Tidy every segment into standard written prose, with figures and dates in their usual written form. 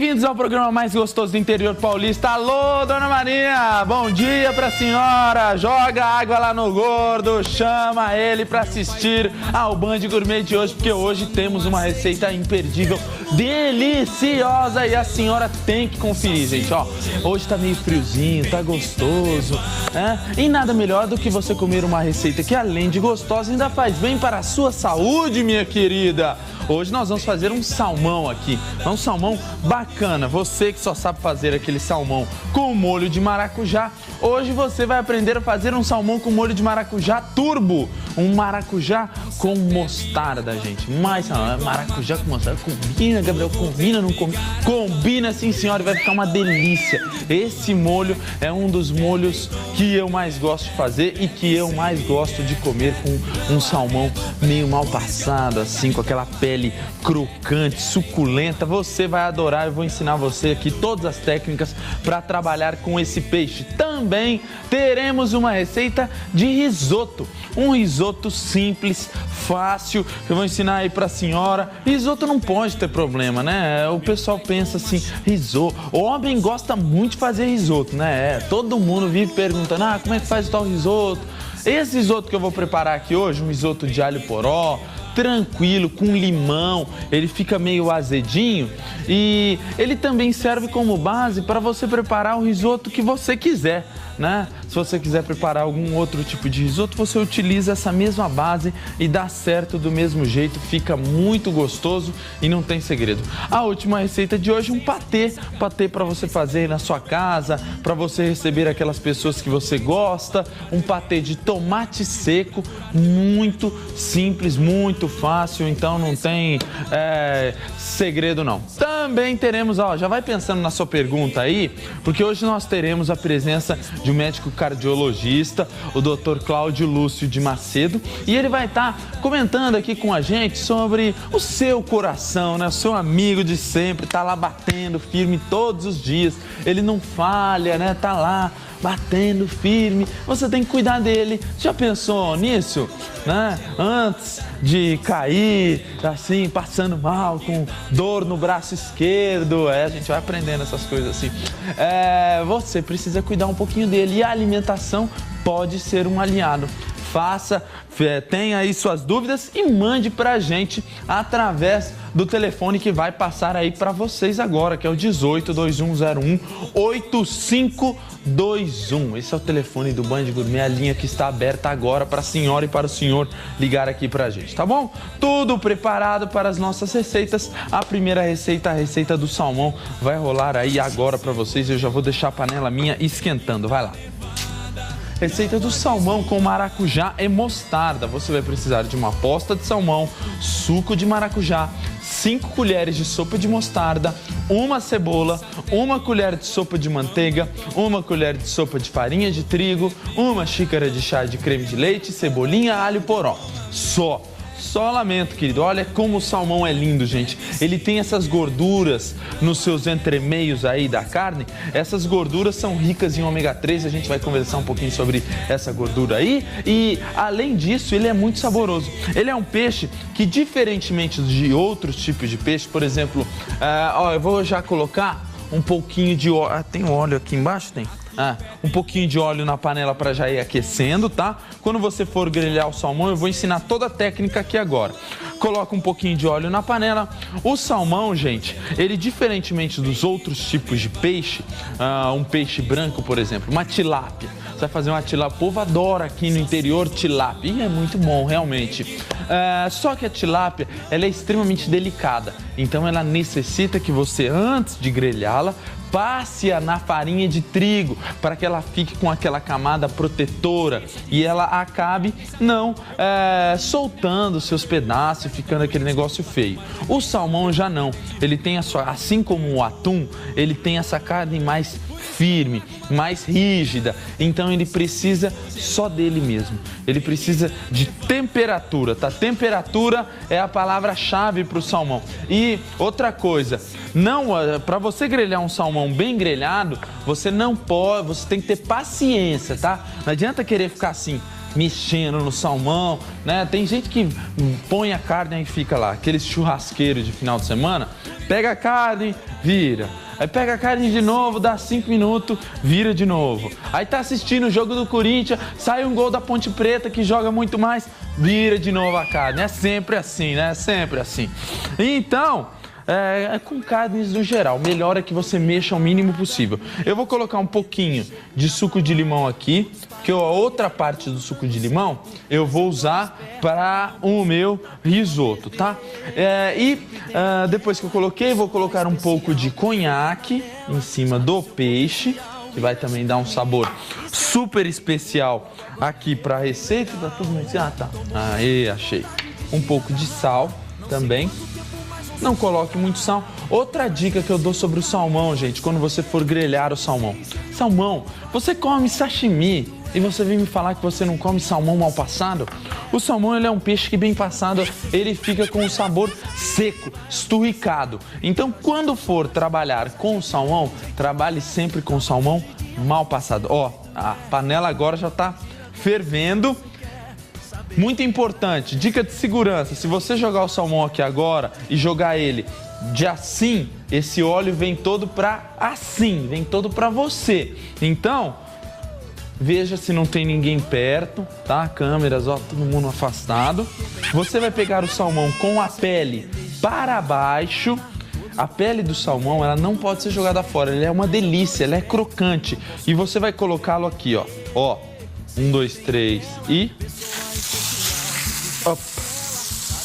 Bem-vindos ao programa mais gostoso do interior paulista. Alô, Dona Maria, bom dia pra senhora. Joga água lá no gordo, chama ele pra assistir ao Band Gourmet de hoje, porque hoje temos uma receita imperdível, deliciosa, e a senhora tem que conferir, gente. Ó, hoje tá meio friozinho, tá gostoso, né? E nada melhor do que você comer uma receita que, além de gostosa, ainda faz bem para a sua saúde, minha querida. Hoje nós vamos fazer um salmão aqui, um salmão bacana. Você que só sabe fazer aquele salmão com molho de maracujá, hoje você vai aprender a fazer um salmão com molho de maracujá turbo. Um maracujá com mostarda, gente. Mas maracujá com mostarda combina, Gabriel? Combina, não combina? Combina sim, senhora, e vai ficar uma delícia. Esse molho é um dos molhos que eu mais gosto de fazer e que eu mais gosto de comer com um salmão meio mal passado, assim, com aquela pele crocante, suculenta. Você vai adorar. Eu vou ensinar você aqui todas as técnicas para trabalhar com esse peixe. Também teremos uma receita de risoto. Um risoto simples, fácil, que eu vou ensinar aí pra senhora. Risoto não pode ter problema, né? O pessoal pensa assim, risoto. O homem gosta muito de fazer risoto, né? Todo mundo vive perguntando, como é que faz o tal risoto? Esse risoto que eu vou preparar aqui hoje, um risoto de alho poró, tranquilo, com limão, ele fica meio azedinho e ele também serve como base para você preparar o risoto que você quiser, né? Se você quiser preparar algum outro tipo de risoto, você utiliza essa mesma base e dá certo do mesmo jeito, fica muito gostoso e não tem segredo. A última receita de hoje, um patê para você fazer na sua casa, para você receber aquelas pessoas que você gosta, um patê de tomate seco, muito simples, muito fácil, então não tem segredo não. Também teremos, já vai pensando na sua pergunta aí, porque hoje nós teremos a presença de um médico cardiologista, o Dr. Cláudio Lúcio de Macedo, e ele vai estar comentando aqui com a gente sobre o seu coração, né? O seu amigo de sempre, tá lá batendo firme todos os dias, ele não falha, né? Tá lá batendo firme, você tem que cuidar dele. Já pensou nisso, né? Antes de cair, assim, passando mal, com dor no braço esquerdo, a gente vai aprendendo essas coisas assim. Você precisa cuidar um pouquinho dele e a alimentação pode ser um aliado. Tenha aí suas dúvidas e mande pra gente através do telefone que vai passar aí para vocês agora, que é o 18-2101-8521. Esse é o telefone do Band Gourmet, a linha que está aberta agora para a senhora e para o senhor ligar aqui pra gente, tá bom? Tudo preparado para as nossas receitas. A primeira receita, a receita do salmão, vai rolar aí agora para vocês. Eu já vou deixar a panela minha esquentando, vai lá. Receita do salmão com maracujá e mostarda. Você vai precisar de uma posta de salmão, suco de maracujá, 5 colheres de sopa de mostarda, uma cebola, 1 colher de sopa de manteiga, 1 colher de sopa de farinha de trigo, 1 xícara de chá de creme de leite, cebolinha, alho poró. Só lamento, querido. Olha como o salmão é lindo, gente. Ele tem essas gorduras nos seus entremeios aí da carne. Essas gorduras são ricas em ômega 3. A gente vai conversar um pouquinho sobre essa gordura aí. E, além disso, ele é muito saboroso. Ele é um peixe que, diferentemente de outros tipos de peixe, por exemplo, eu vou já colocar um pouquinho de óleo. Tem óleo aqui embaixo? Tem? Um pouquinho de óleo na panela para já ir aquecendo, tá? Quando você for grelhar o salmão, eu vou ensinar toda a técnica aqui agora. Coloca um pouquinho de óleo na panela. O salmão, gente, ele diferentemente dos outros tipos de peixe, um peixe branco, por exemplo, uma tilápia. Você vai fazer uma tilápia, o povo adora aqui no interior tilápia, e é muito bom, realmente. Só que a tilápia, ela é extremamente delicada, então ela necessita que você, antes de grelhá-la, passe-a na farinha de trigo para que ela fique com aquela camada protetora e ela acabe não soltando seus pedaços e ficando aquele negócio feio. O salmão já não, ele tem assim como o atum, ele tem essa carne mais firme, mais rígida, então ele precisa só dele mesmo, ele precisa de temperatura, tá? Temperatura é a palavra-chave para o salmão. E outra coisa, para você grelhar um salmão bem grelhado, você não pode, você tem que ter paciência, tá? Não adianta querer ficar assim, mexendo no salmão, né? Tem gente que põe a carne e fica lá, aqueles churrasqueiros de final de semana, pega a carne, vira. Aí pega a carne de novo, dá 5 minutos, vira de novo. Aí tá assistindo o jogo do Corinthians, sai um gol da Ponte Preta que joga muito mais, vira de novo a carne. É sempre assim, né? É sempre assim. Então, com carnes no geral, melhor é que você mexa o mínimo possível. Eu vou colocar um pouquinho de suco de limão aqui, que a outra parte do suco de limão eu vou usar para o meu risoto, tá? Depois que eu coloquei, vou colocar um pouco de conhaque em cima do peixe, que vai também dar um sabor super especial aqui para a receita. Tá tudo bem? Ah, tá. Aí, achei. Um pouco de sal também. Não coloque muito sal. Outra dica que eu dou sobre o salmão, gente, quando você for grelhar o salmão. Salmão, você come sashimi e você vem me falar que você não come salmão mal passado? O salmão, ele é um peixe que bem passado, ele fica com um sabor seco, esturricado. Então, quando for trabalhar com o salmão, trabalhe sempre com o salmão mal passado. Ó, a panela agora já tá fervendo. Muito importante, dica de segurança, se você jogar o salmão aqui agora e jogar ele de assim, esse óleo vem todo pra assim, vem todo pra você. Então, veja se não tem ninguém perto, tá? Câmeras, ó, todo mundo afastado. Você vai pegar o salmão com a pele para baixo. A pele do salmão, ela não pode ser jogada fora, ela é uma delícia, ela é crocante. E você vai colocá-lo aqui, ó. Ó, 1, 2, 3 e... Opa.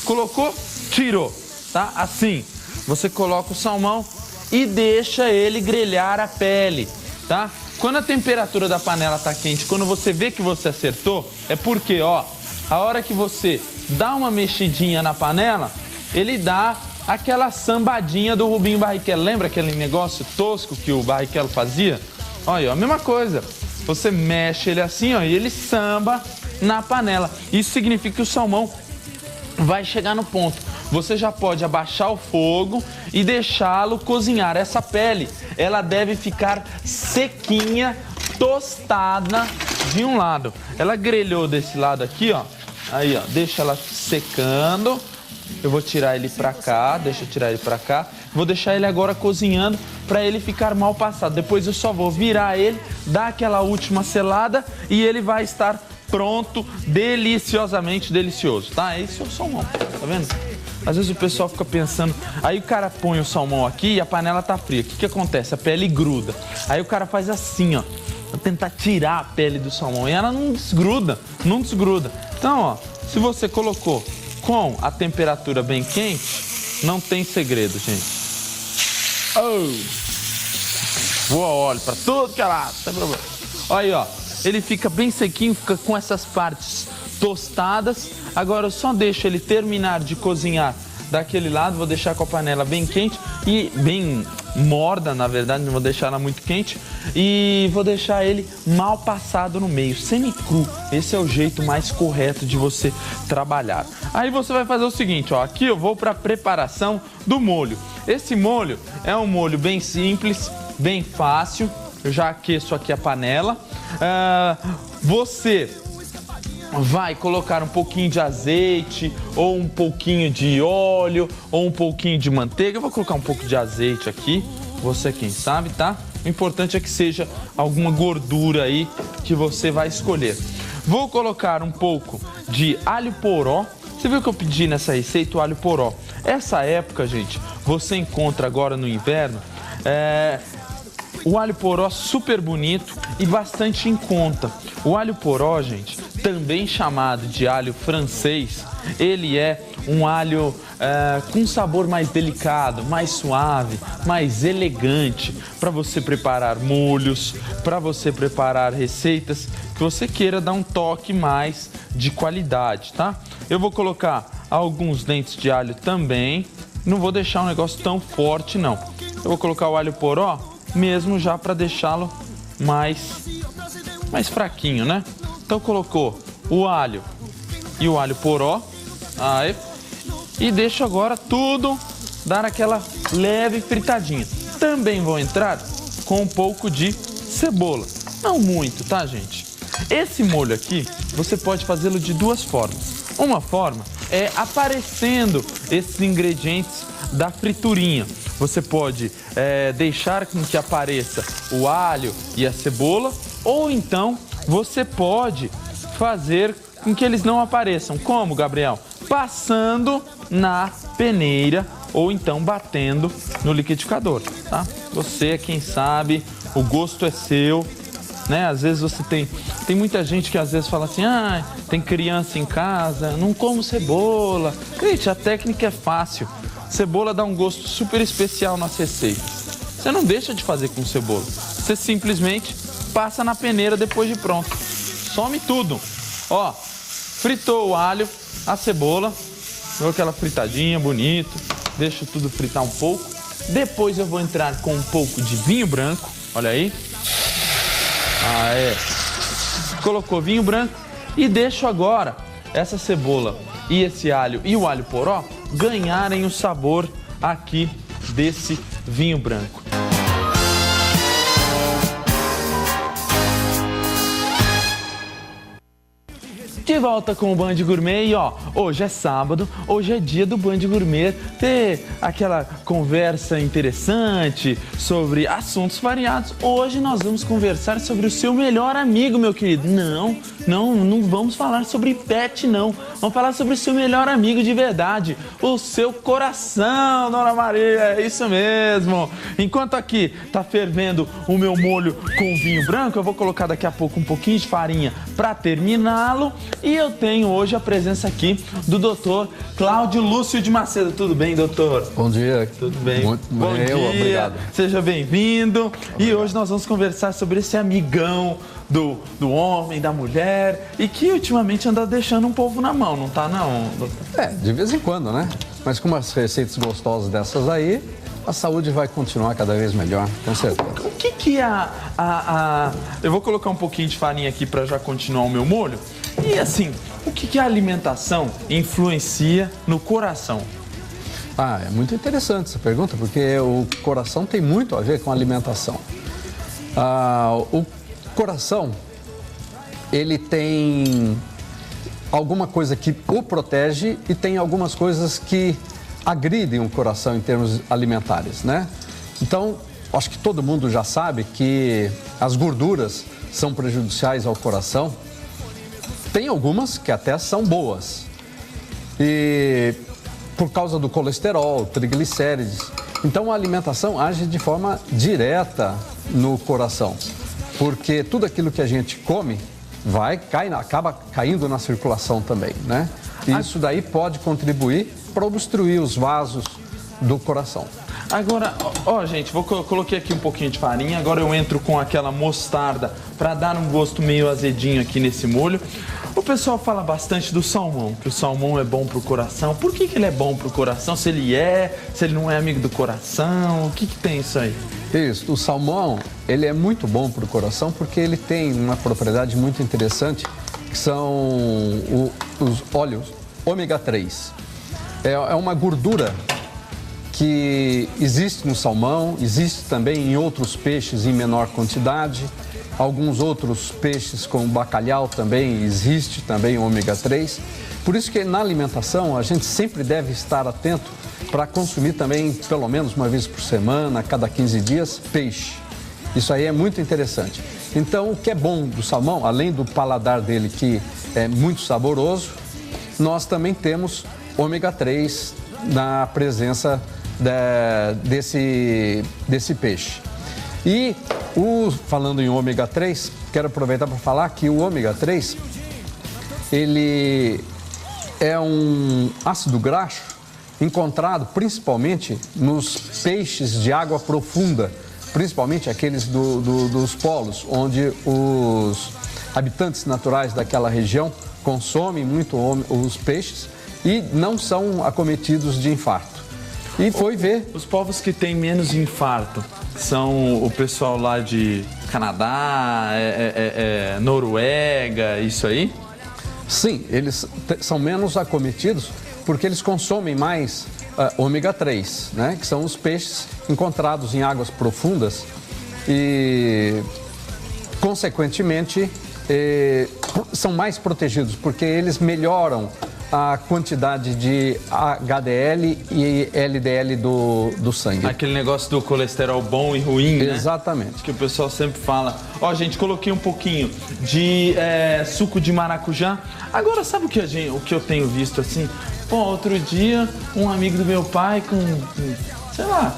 Colocou, tirou, tá? Assim, você coloca o salmão e deixa ele grelhar a pele, tá? Quando a temperatura da panela tá quente, quando você vê que você acertou, é porque, ó, a hora que você dá uma mexidinha na panela, ele dá aquela sambadinha do Rubinho Barrichello. Lembra aquele negócio tosco que o Barrichello fazia? Olha, a mesma coisa. Você mexe ele assim, ó, e ele samba na panela. Isso significa que o salmão vai chegar no ponto. Você já pode abaixar o fogo e deixá-lo cozinhar. Essa pele, ela deve ficar sequinha, tostada de um lado. Ela grelhou desse lado aqui, ó. Aí, ó, deixa ela secando. Eu vou tirar ele pra cá, deixa eu tirar ele pra cá. Vou deixar ele agora cozinhando para ele ficar mal passado. Depois eu só vou virar ele, dar aquela última selada e ele vai estar pronto, deliciosamente delicioso, tá? Esse é o salmão, tá vendo? Às vezes o pessoal fica pensando, aí o cara põe o salmão aqui e a panela tá fria. O que acontece? A pele gruda. Aí o cara faz assim, ó, pra tentar tirar a pele do salmão e ela não desgruda, não desgruda. Então, ó, se você colocou com a temperatura bem quente, não tem segredo, gente. Voa óleo pra tudo que é lado, não tem problema. Olha aí, ó. Ele fica bem sequinho, fica com essas partes tostadas. Agora eu só deixo ele terminar de cozinhar daquele lado. Vou deixar com a panela bem quente e bem morda, na verdade, não vou deixar ela muito quente. E vou deixar ele mal passado no meio, semi-cru. Esse é o jeito mais correto de você trabalhar. Aí você vai fazer o seguinte, ó. Aqui eu vou para a preparação do molho. Esse molho é um molho bem simples, bem fácil. Eu já aqueço aqui a panela. Você vai colocar um pouquinho de azeite, ou um pouquinho de óleo, ou um pouquinho de manteiga. Eu vou colocar um pouco de azeite aqui, você quem sabe, tá? O importante é que seja alguma gordura aí que você vai escolher. Vou colocar um pouco de alho poró. Você viu que eu pedi nessa receita o alho poró? Essa época, gente, você encontra agora no inverno, o alho poró super bonito e bastante em conta. O alho poró, gente, também chamado de alho francês, ele é um alho com sabor mais delicado, mais suave, mais elegante para você preparar molhos, para você preparar receitas que você queira dar um toque mais de qualidade, tá? Eu vou colocar alguns dentes de alho também, não vou deixar um negócio tão forte não. Eu vou colocar o alho poró mesmo já para deixá-lo mais fraquinho, né? Então colocou o alho e o alho poró, aí, e deixo agora tudo dar aquela leve fritadinha. Também vou entrar com um pouco de cebola, não muito, tá, gente? Esse molho aqui, você pode fazê-lo de duas formas. Uma forma é aparecendo esses ingredientes da friturinha. Você pode deixar com que apareça o alho e a cebola, ou então você pode fazer com que eles não apareçam. Como, Gabriel? Passando na peneira ou então batendo no liquidificador, tá? Você é quem sabe, o gosto é seu, né? Às vezes você tem muita gente que às vezes fala assim, tem criança em casa, não como cebola. Gente, a técnica é fácil. Cebola dá um gosto super especial nas receitas. Você não deixa de fazer com cebola. Você simplesmente passa na peneira depois de pronto. Some tudo. Ó, fritou o alho, a cebola, deu aquela fritadinha, bonito. Deixa tudo fritar um pouco. Depois eu vou entrar com um pouco de vinho branco. Olha aí. Colocou vinho branco e deixo agora essa cebola e esse alho e o alho poró ganharem o sabor aqui desse vinho branco. De volta com o Band Gourmet e hoje é sábado, hoje é dia do Band Gourmet ter aquela conversa interessante sobre assuntos variados. Hoje nós vamos conversar sobre o seu melhor amigo, meu querido. Não vamos falar sobre pet, não. Vamos falar sobre o seu melhor amigo de verdade, o seu coração, Dona Maria, é isso mesmo. Enquanto aqui tá fervendo o meu molho com vinho branco, eu vou colocar daqui a pouco um pouquinho de farinha para terminá-lo. E eu tenho hoje a presença aqui do doutor Cláudio Lúcio de Macedo. Tudo bem, doutor? Bom dia. Tudo bem? Muito bom bem, dia. Obrigado. Seja bem-vindo. E hoje nós vamos conversar sobre esse amigão do homem, da mulher, e que ultimamente anda deixando um povo na mão, não tá não, doutor? De vez em quando, né? Mas com umas receitas gostosas dessas aí, a saúde vai continuar cada vez melhor, com certeza. O que é Eu vou colocar um pouquinho de farinha aqui para já continuar o meu molho. E assim, o que a alimentação influencia no coração? É muito interessante essa pergunta, porque o coração tem muito a ver com a alimentação. O coração, ele tem alguma coisa que o protege e tem algumas coisas que agridem o coração em termos alimentares, né? Então, acho que todo mundo já sabe que as gorduras são prejudiciais ao coração. Tem algumas que até são boas. E por causa do colesterol, triglicérides. Então, a alimentação age de forma direta no coração. Porque tudo aquilo que a gente come acaba caindo na circulação também, né? E isso daí pode contribuir para obstruir os vasos do coração. Agora, gente, coloquei aqui um pouquinho de farinha, agora eu entro com aquela mostarda para dar um gosto meio azedinho aqui nesse molho. O pessoal fala bastante do salmão, que o salmão é bom pro coração. Por que ele é bom pro coração? Se ele não é amigo do coração, o que tem isso aí? Isso, o salmão, ele é muito bom pro coração porque ele tem uma propriedade muito interessante, que são os óleos ômega 3. É uma gordura que existe no salmão, existe também em outros peixes em menor quantidade. Alguns outros peixes, como bacalhau, também existe também ômega 3. Por isso que na alimentação a gente sempre deve estar atento para consumir também, pelo menos uma vez por semana, a cada 15 dias, peixe. Isso aí é muito interessante. Então, o que é bom do salmão, além do paladar dele, que é muito saboroso, nós também temos ômega 3 na presença desse peixe. E falando em ômega 3, quero aproveitar para falar que o ômega 3, ele é um ácido graxo encontrado principalmente nos peixes de água profunda, principalmente aqueles dos polos, onde os habitantes naturais daquela região consomem muito os peixes e não são acometidos de infarto. E foi ver. Os povos que têm menos infarto são o pessoal lá de Canadá, Noruega, isso aí? Sim, eles são menos acometidos porque eles consomem mais ômega 3, né? Que são os peixes encontrados em águas profundas e, consequentemente, são mais protegidos, porque eles melhoram a quantidade de HDL e LDL do sangue. Aquele negócio do colesterol bom e ruim, né? Exatamente. Que o pessoal sempre fala. Ó, gente, coloquei um pouquinho de suco de maracujá. Agora, sabe o que eu tenho visto assim? Pô, outro dia, um amigo do meu pai com, sei lá,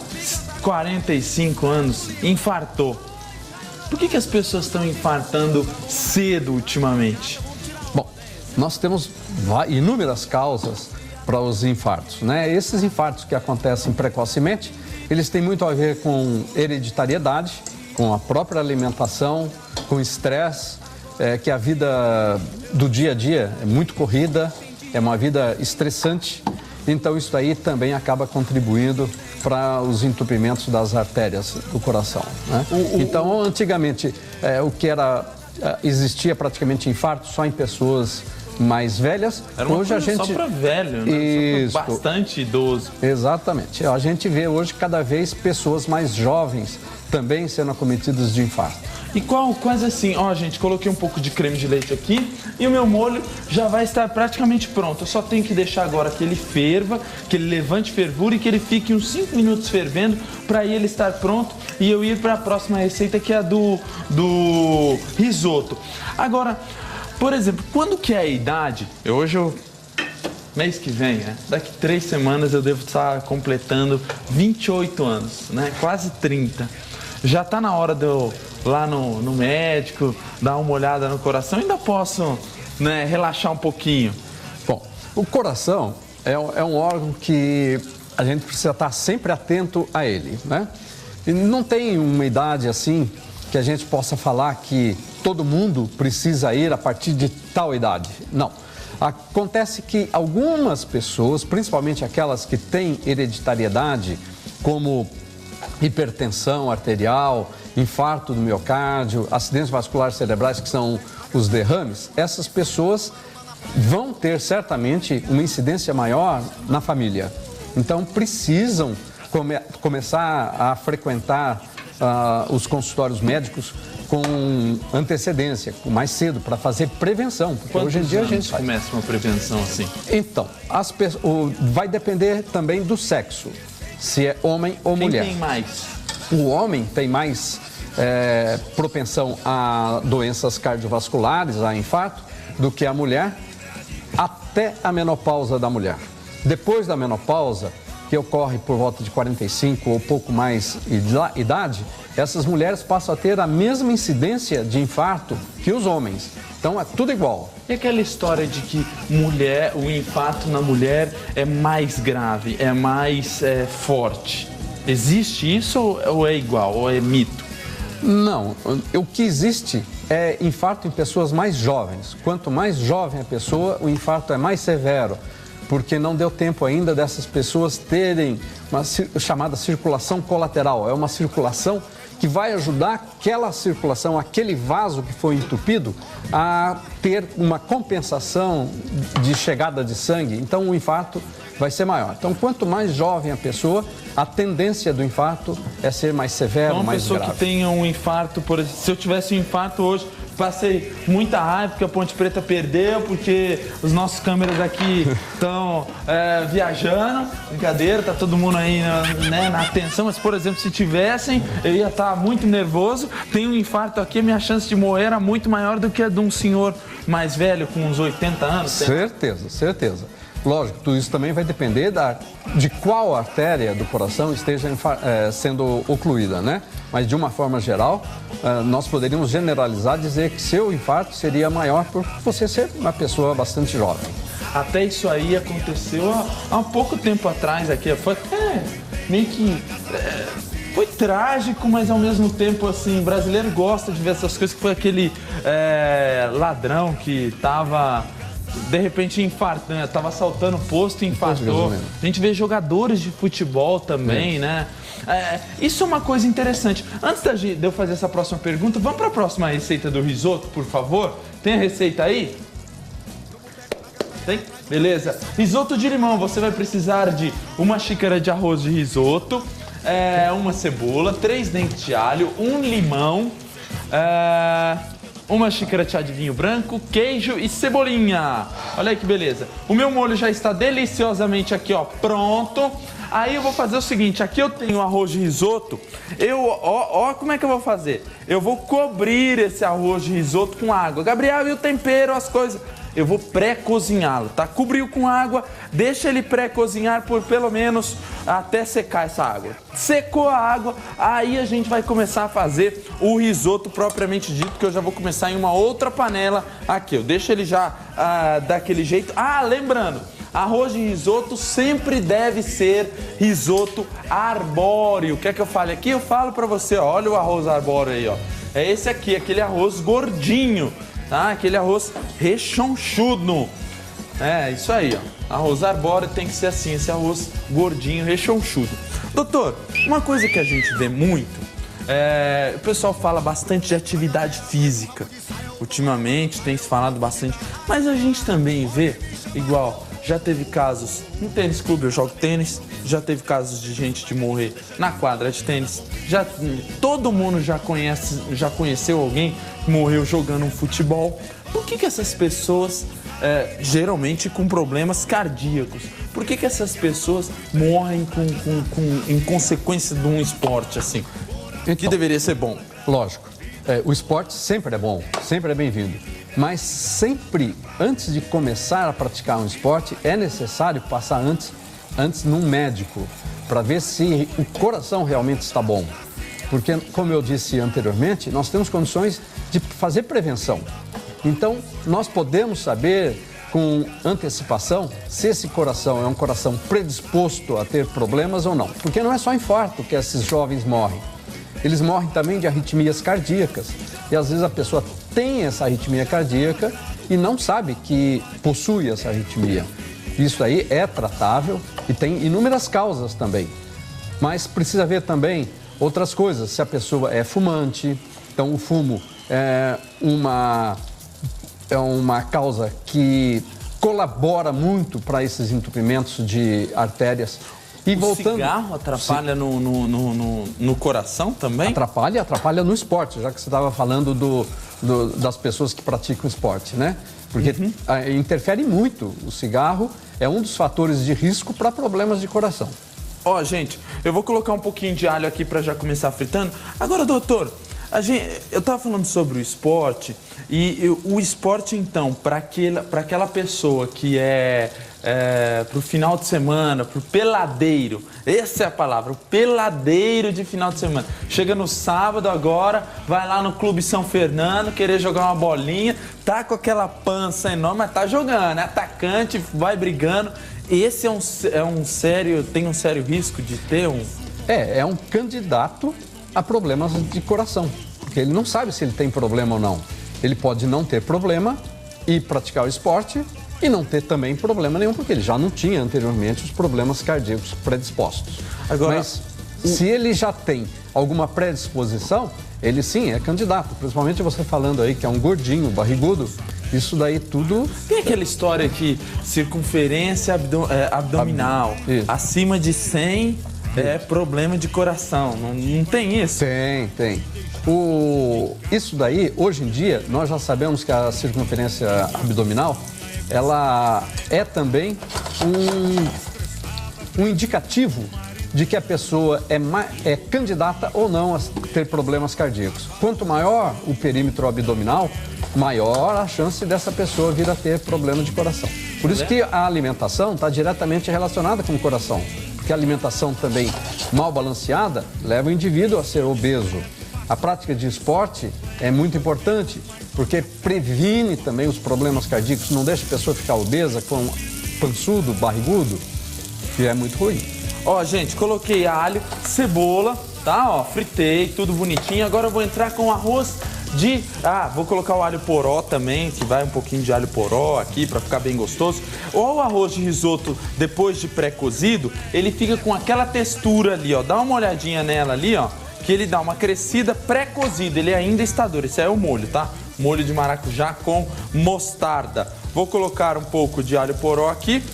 45 anos, infartou. Por que as pessoas estão infartando cedo ultimamente? Bom, nós temos inúmeras causas para os infartos, né? Esses infartos que acontecem precocemente, eles têm muito a ver com hereditariedade, com a própria alimentação, com estresse, que a vida do dia a dia é muito corrida, é uma vida estressante, então isso aí também acaba contribuindo para os entupimentos das artérias do coração, né? Então, antigamente, existia praticamente infarto só em pessoas mais velhas. Era uma hoje coisa só para velho, né? Isso. Só pra bastante idoso. Exatamente. A gente vê hoje cada vez pessoas mais jovens também sendo acometidas de infarto. E quase assim, ó, gente, coloquei um pouco de creme de leite aqui e o meu molho já vai estar praticamente pronto. Eu só tenho que deixar agora que ele ferva, que ele levante fervura e que ele fique uns 5 minutos fervendo para ele estar pronto e eu ir para a próxima receita, que é a do risoto. Agora, por exemplo, quando que é a idade? Mês que vem, né? Daqui 3 semanas eu devo estar completando 28 anos, né? Quase 30. Já tá na hora de eu lá no médico, dar uma olhada no coração, ainda posso, né, relaxar um pouquinho. Bom, o coração é um órgão que a gente precisa estar sempre atento a ele, né? E não tem uma idade assim que a gente possa falar que todo mundo precisa ir a partir de tal idade. Não. Acontece que algumas pessoas, principalmente aquelas que têm hereditariedade, como hipertensão arterial, infarto do miocárdio, acidentes vasculares cerebrais, que são os derrames, essas pessoas vão ter certamente uma incidência maior na família. Então precisam começar a frequentar os consultórios médicos com antecedência, mais cedo, para fazer prevenção. Porque Quantos hoje em dia a gente começa uma prevenção assim? Então, vai depender também do sexo, se é homem ou mulher. Quem tem mais? O homem tem mais propensão a doenças cardiovasculares, a infarto, do que a mulher, até a menopausa da mulher. Depois da menopausa, que ocorre por volta de 45 ou pouco mais idade, essas mulheres passam a ter a mesma incidência de infarto que os homens. Então é tudo igual. E aquela história de que o infarto na mulher é mais grave, é mais forte? Existe isso ou é igual, ou é mito? Não, o que existe é infarto em pessoas mais jovens. Quanto mais jovem a pessoa, o infarto é mais severo, porque não deu tempo ainda dessas pessoas terem uma chamada circulação colateral. É uma circulação que vai ajudar aquela circulação, aquele vaso que foi entupido, a ter uma compensação de chegada de sangue. Então o infarto vai ser maior. Então quanto mais jovem a pessoa, a tendência do infarto é ser mais severo, então, mais grave. Uma pessoa que tenha um infarto, por exemplo, se eu tivesse um infarto hoje, passei muita raiva porque a Ponte Preta perdeu, porque os nossos câmeras aqui estão viajando, brincadeira, tá todo mundo aí na atenção, mas, por exemplo, se tivessem, eu ia estar muito nervoso, tenho um infarto aqui, a minha chance de morrer era muito maior do que a de um senhor mais velho, com uns 80 anos. Certeza, certeza. Lógico, tudo isso também vai depender de qual artéria do coração esteja sendo ocluída, né? Mas de uma forma geral, nós poderíamos generalizar e dizer que seu infarto seria maior por você ser uma pessoa bastante jovem. Até isso aí aconteceu há um pouco tempo atrás aqui, foi até meio que... Foi trágico, mas ao mesmo tempo, assim, brasileiro gosta de ver essas coisas, que foi aquele ladrão que estava... de repente infartando, estava assaltando o posto e infartou. A gente vê jogadores de futebol também, né? Isso é uma coisa interessante. Antes de eu fazer essa próxima pergunta, vamos para a próxima receita do risoto, por favor? Tem a receita aí? Tem? Beleza. Risoto de limão, você vai precisar de 1 xícara de arroz de risoto, uma cebola, 3 dentes de alho, 1 limão, uma xícara de chá de vinho branco, queijo e cebolinha. Olha aí que beleza. O meu molho já está deliciosamente aqui, ó, pronto. Aí eu vou fazer o seguinte, aqui eu tenho arroz de risoto. Ó como é que eu vou fazer. Eu vou cobrir esse arroz de risoto com água. Gabriel, e o tempero, as coisas? Eu vou pré-cozinhá-lo, tá? Cobriu com água, deixa ele pré-cozinhar por pelo menos até secar essa água. Secou a água, aí a gente vai começar a fazer o risoto propriamente dito, que eu já vou começar em uma outra panela aqui. Eu deixo ele já daquele jeito. Lembrando, arroz de risoto sempre deve ser risoto arbóreo. Quer que eu fale aqui? Eu falo pra você, ó, olha o arroz arbóreo aí, ó. É esse aqui, aquele arroz gordinho. Tá? Aquele arroz rechonchudo. É, isso aí, ó. Arroz arbóreo tem que ser assim, esse arroz gordinho, rechonchudo. Doutor, uma coisa que a gente vê muito, o pessoal fala bastante de atividade física. Ultimamente tem se falado bastante, mas a gente também vê, igual, já teve casos no tênis clube, eu jogo tênis, já teve casos de gente de morrer na quadra de tênis, todo mundo já conheceu alguém que morreu jogando um futebol. Por que essas pessoas, geralmente com problemas cardíacos, por que essas pessoas morrem em consequência de um esporte assim, que deveria ser bom? Lógico, o esporte sempre é bom, sempre é bem-vindo. Mas sempre, antes de começar a praticar um esporte, é necessário passar antes num médico, para ver se o coração realmente está bom. Porque, como eu disse anteriormente, nós temos condições de fazer prevenção. Então, nós podemos saber com antecipação se esse coração é um coração predisposto a ter problemas ou não. Porque não é só infarto que esses jovens morrem. Eles morrem também de arritmias cardíacas. E às vezes a pessoa tem essa arritmia cardíaca e não sabe que possui essa arritmia. Isso aí é tratável e tem inúmeras causas também. Mas precisa ver também outras coisas. Se a pessoa é fumante, então o fumo é uma causa que colabora muito para esses entupimentos de artérias. E o cigarro atrapalha no coração também? Atrapalha no esporte, já que você estava falando das pessoas que praticam esporte, né? Porque interfere muito. O cigarro é um dos fatores de risco para problemas de coração. Ó, gente, eu vou colocar um pouquinho de alho aqui para já começar fritando. Agora, doutor, eu estava falando sobre o esporte e o esporte, então, para aquela pessoa que pro final de semana, pro peladeiro, essa é a palavra, o peladeiro de final de semana. Chega no sábado agora, vai lá no Clube São Fernando, querer jogar uma bolinha, tá com aquela pança enorme, mas tá jogando, é atacante, vai brigando. Esse tem um sério risco de ter um... É um candidato a problemas de coração, porque ele não sabe se ele tem problema ou não. Ele pode não ter problema e praticar o esporte e não ter também problema nenhum, porque ele já não tinha anteriormente os problemas cardíacos predispostos. Agora, mas se ele já tem alguma predisposição, ele sim é candidato, principalmente você falando aí que é um gordinho, barrigudo, isso daí tudo... Tem aquela história que circunferência abdominal, acima de 100 é problema de coração, não tem isso? Tem. Isso daí, hoje em dia, nós já sabemos que a circunferência abdominal, ela é também um indicativo de que a pessoa é candidata ou não a ter problemas cardíacos. Quanto maior o perímetro abdominal, maior a chance dessa pessoa vir a ter problema de coração. Por isso que a alimentação está diretamente relacionada com o coração. Porque a alimentação também mal balanceada leva o indivíduo a ser obeso. A prática de esporte é muito importante, porque previne também os problemas cardíacos, não deixa a pessoa ficar obesa, com pançudo, barrigudo, que é muito ruim. Ó, gente, coloquei alho, cebola, tá? Ó, fritei, tudo bonitinho. Agora eu vou entrar com arroz vou colocar o alho poró também, que vai um pouquinho de alho poró aqui para ficar bem gostoso. Ou o arroz de risoto, depois de pré-cozido, ele fica com aquela textura ali, ó. Dá uma olhadinha nela ali, ó, que ele dá uma crescida pré-cozido, ele ainda está duro. Esse aí é o molho, tá? Molho de maracujá com mostarda. Vou colocar um pouco de alho poró aqui.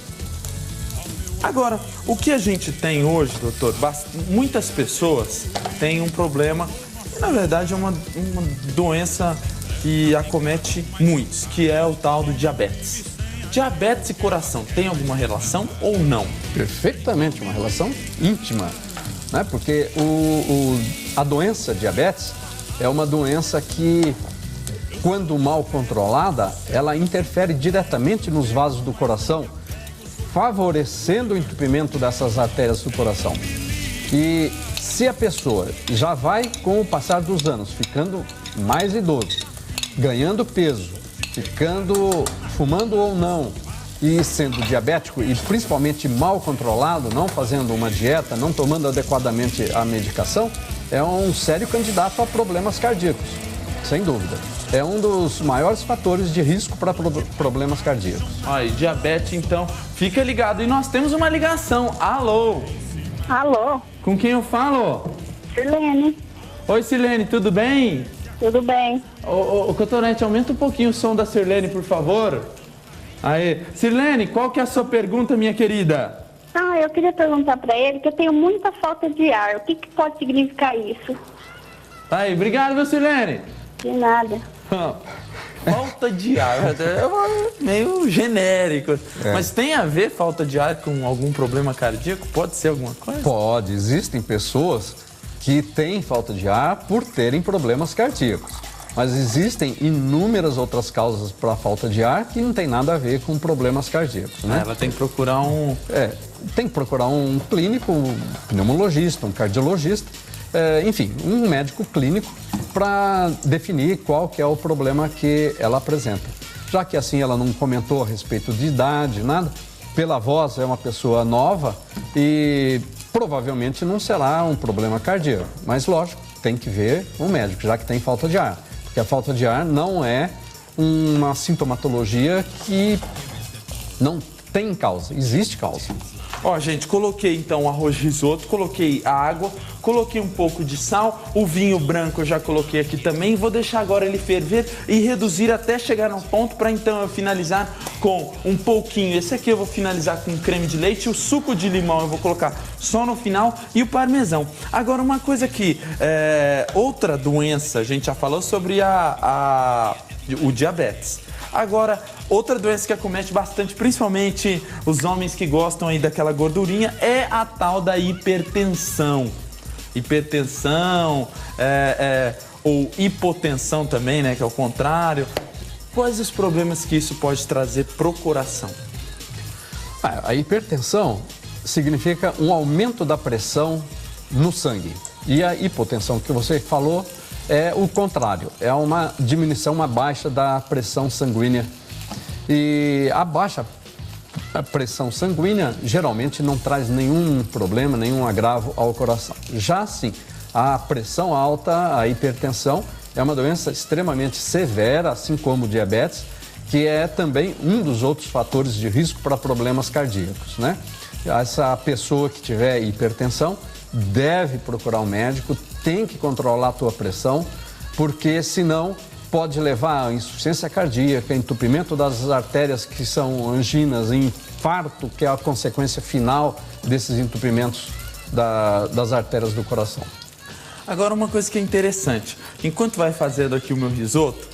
Agora, o que a gente tem hoje, doutor? Muitas pessoas têm um problema, que na verdade é uma doença que acomete muitos, que é o tal do diabetes. Diabetes e coração, tem alguma relação ou não? Perfeitamente, uma relação íntima, né? Porque a doença diabetes é uma doença que, quando mal controlada, ela interfere diretamente nos vasos do coração, favorecendo o entupimento dessas artérias do coração. E se a pessoa já vai, com o passar dos anos, ficando mais idoso, ganhando peso, fumando ou não, e sendo diabético e principalmente mal controlado, não fazendo uma dieta, não tomando adequadamente a medicação, é um sério candidato a problemas cardíacos, sem dúvida. É um dos maiores fatores de risco para problemas cardíacos. Aí, diabetes, então, fica ligado. E nós temos uma ligação. Alô? Alô? Com quem eu falo? Silene. Oi, Silene, tudo bem? Tudo bem? Ô, Cotonete, aumenta um pouquinho o som da Sirlene, por favor. Aí, Sirlene, qual que é a sua pergunta, minha querida? Eu queria perguntar para ele que eu tenho muita falta de ar. O que pode significar isso? Aí, obrigado, meu Sirlene. De nada. Falta de ar, é meio genérico. Mas tem a ver falta de ar com algum problema cardíaco? Pode ser alguma coisa? Pode, existem pessoas que têm falta de ar por terem problemas cardíacos. Mas existem inúmeras outras causas para a falta de ar que não tem nada a ver com problemas cardíacos, né? Ela tem que procurar tem que procurar um clínico, um pneumologista, um cardiologista, enfim, um médico clínico para definir qual que é o problema que ela apresenta. Já que assim ela não comentou a respeito de idade, nada, pela voz é uma pessoa nova e provavelmente não será um problema cardíaco. Mas lógico, tem que ver o médico, já que tem falta de ar. Porque a falta de ar não é uma sintomatologia que não tem causa, existe causa. Ó, gente, coloquei então arroz de risoto, coloquei a água, coloquei um pouco de sal, o vinho branco eu já coloquei aqui também, vou deixar agora ele ferver e reduzir até chegar no ponto para então eu finalizar com um pouquinho. Esse aqui eu vou finalizar com creme de leite, o suco de limão eu vou colocar só no final e o parmesão. Agora uma coisa aqui, outra doença, a gente já falou sobre o diabetes. Agora, outra doença que acomete bastante, principalmente os homens que gostam aí daquela gordurinha, é a tal da hipertensão. Hipertensão, ou hipotensão também, né, que é o contrário. Quais os problemas que isso pode trazer pro coração? A hipertensão significa um aumento da pressão no sangue. E a hipotensão que você falou é o contrário, é uma diminuição, uma baixa da pressão sanguínea. E a baixa pressão sanguínea geralmente não traz nenhum problema, nenhum agravo ao coração. Já sim, a pressão alta, a hipertensão, é uma doença extremamente severa, assim como o diabetes, que é também um dos outros fatores de risco para problemas cardíacos, né? Essa pessoa que tiver hipertensão deve procurar um médico, tem que controlar a tua pressão, porque senão pode levar a insuficiência cardíaca, entupimento das artérias que são anginas, infarto, que é a consequência final desses entupimentos das artérias do coração. Agora uma coisa que é interessante, enquanto vai fazendo aqui o meu risoto,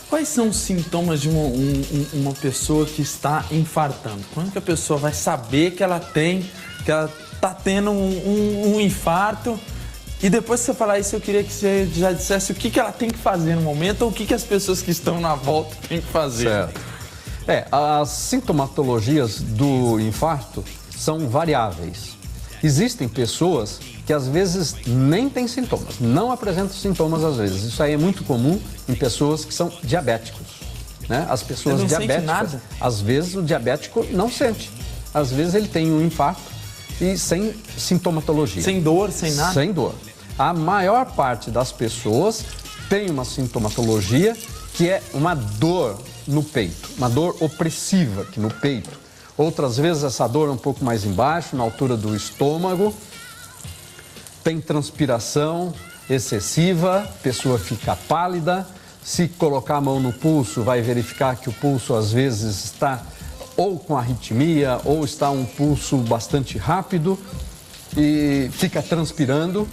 quais são os sintomas de uma pessoa que está infartando? Quando que a pessoa vai saber que ela está tendo um infarto? E depois que você falar isso, eu queria que você já dissesse o que ela tem que fazer no momento ou o que as pessoas que estão na volta têm que fazer. Certo. As sintomatologias do infarto são variáveis. Existem pessoas que às vezes nem têm sintomas, não apresentam sintomas às vezes. Isso aí é muito comum em pessoas que são diabéticos, né? As pessoas não diabéticas, sente nada? Às vezes o diabético não sente. Às vezes ele tem um infarto e sem sintomatologia. Sem dor, sem nada? Sem dor. A maior parte das pessoas tem uma sintomatologia que é uma dor no peito, uma dor opressiva aqui no peito. Outras vezes essa dor é um pouco mais embaixo, na altura do estômago. Tem transpiração excessiva, a pessoa fica pálida. Se colocar a mão no pulso, vai verificar que o pulso às vezes está ou com arritmia ou está um pulso bastante rápido e fica transpirando.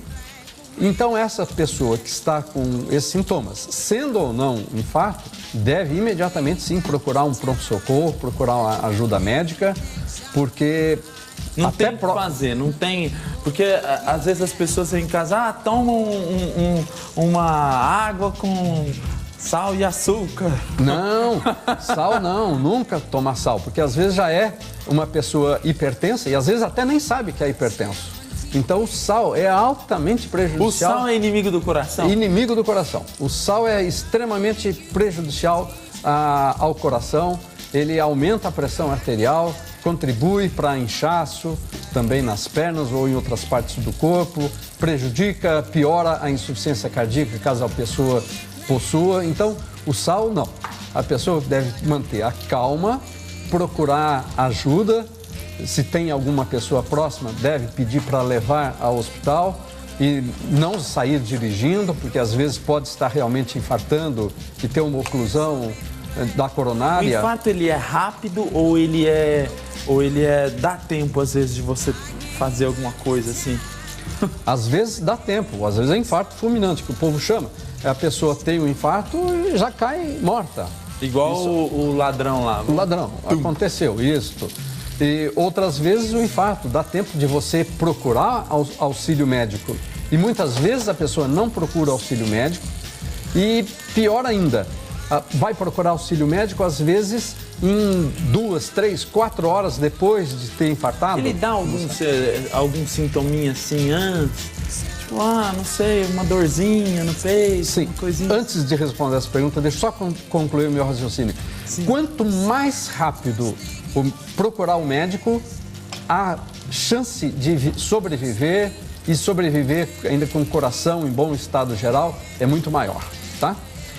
Então, essa pessoa que está com esses sintomas, sendo ou não infarto, deve imediatamente sim procurar um pronto-socorro, procurar uma ajuda médica, porque Não até tem o que fazer, não tem... Porque às vezes as pessoas em casa, tomam uma água com sal e açúcar. Não, sal não, nunca tomar sal, porque às vezes já é uma pessoa hipertensa e às vezes até nem sabe que é hipertenso. Então o sal é altamente prejudicial. O sal é inimigo do coração? Inimigo do coração. O sal é extremamente prejudicial ao coração, ele aumenta a pressão arterial, contribui para inchaço, também nas pernas ou em outras partes do corpo, prejudica, piora a insuficiência cardíaca caso a pessoa possua. Então, o sal não. A pessoa deve manter a calma, procurar ajuda. Se tem alguma pessoa próxima, deve pedir para levar ao hospital e não sair dirigindo, porque às vezes pode estar realmente infartando e ter uma oclusão da coronária. O infarto, ele é rápido ou ele dá tempo, às vezes, de você fazer alguma coisa assim? Às vezes dá tempo, às vezes é infarto fulminante, que o povo chama. A pessoa tem um infarto e já cai morta. Igual o ladrão lá. O ladrão, aconteceu isso. E outras vezes o infarto, dá tempo de você procurar auxílio médico. E muitas vezes a pessoa não procura auxílio médico. E pior ainda, vai procurar auxílio médico às vezes em 2, 3, 4 horas depois de ter infartado. Ele dá algum sintominha assim antes? Tipo, não sei, uma dorzinha no peito, Sim. uma coisinha. Antes de responder essa pergunta, deixa eu só concluir o meu raciocínio. Sim. Quanto mais rápido procurar o médico, a chance de sobreviver e sobreviver ainda com o coração em bom estado geral é muito maior, tá?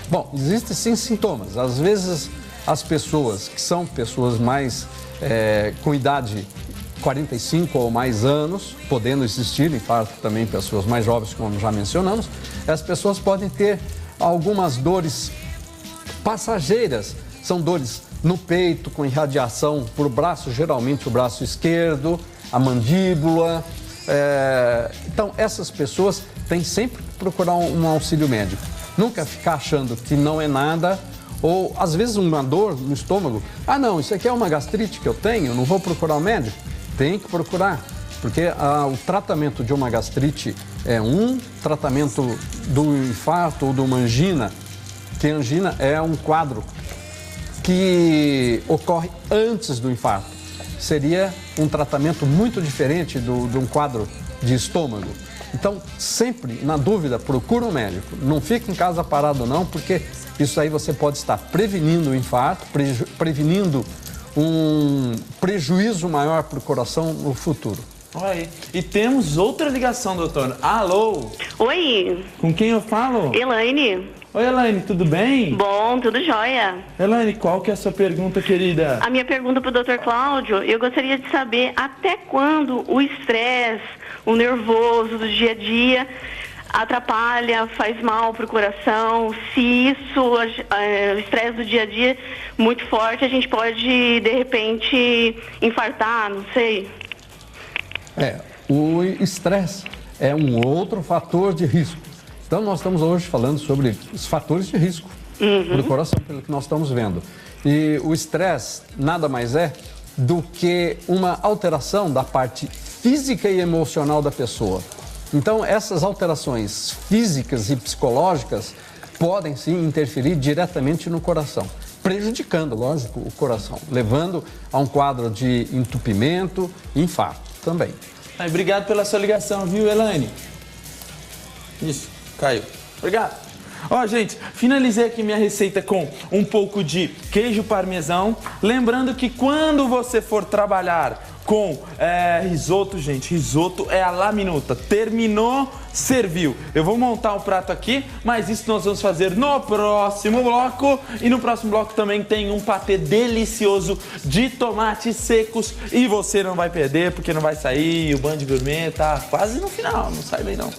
Bom, existem sim sintomas. Às vezes as pessoas que são pessoas mais com idade 45 ou mais anos, podendo existir infarto também em pessoas mais jovens, como já mencionamos, as pessoas podem ter algumas dores passageiras, são dores no peito, com irradiação para o braço, geralmente o braço esquerdo, a mandíbula. Então, essas pessoas têm sempre que procurar um auxílio médico. Nunca ficar achando que não é nada, ou às vezes uma dor no estômago. Não, isso aqui é uma gastrite que eu tenho, não vou procurar o médico. Tem que procurar, porque o tratamento de uma gastrite é tratamento do infarto ou de uma angina, que a angina é um quadro que ocorre antes do infarto. Seria um tratamento muito diferente de um quadro de estômago. Então, sempre, na dúvida, procura um médico. Não fique em casa parado não, porque isso aí você pode estar prevenindo o infarto, prevenindo um prejuízo maior para o coração no futuro. Olha aí. E temos outra ligação, doutor. Alô? Oi, Com quem eu falo? Elaine. Oi, Elaine, tudo bem? Bom, tudo jóia. Elaine, qual que é a sua pergunta, querida? A minha pergunta para o Dr. Cláudio, eu gostaria de saber até quando o estresse, o nervoso do dia a dia atrapalha, faz mal para o coração. Se isso, o estresse do dia a dia muito forte, a gente pode, de repente, infartar, não sei. O estresse é um outro fator de risco. Então, nós estamos hoje falando sobre os fatores de risco para o coração, pelo que nós estamos vendo. E o estresse nada mais é do que uma alteração da parte física e emocional da pessoa. Então, essas alterações físicas e psicológicas podem, sim, interferir diretamente no coração, prejudicando, lógico, o coração, levando a um quadro de entupimento e infarto também. Obrigado pela sua ligação, viu, Elaine? Isso, caiu. Obrigado. Gente, finalizei aqui minha receita com um pouco de queijo parmesão. Lembrando que quando você for trabalhar com risoto, gente, risoto é a la minuta. Terminou, serviu. Eu vou montar o prato aqui, mas isso nós vamos fazer no próximo bloco. E no próximo bloco também tem um patê delicioso de tomates secos. E você não vai perder, porque não vai sair. O Band Gourmet tá quase no final, não sai bem não.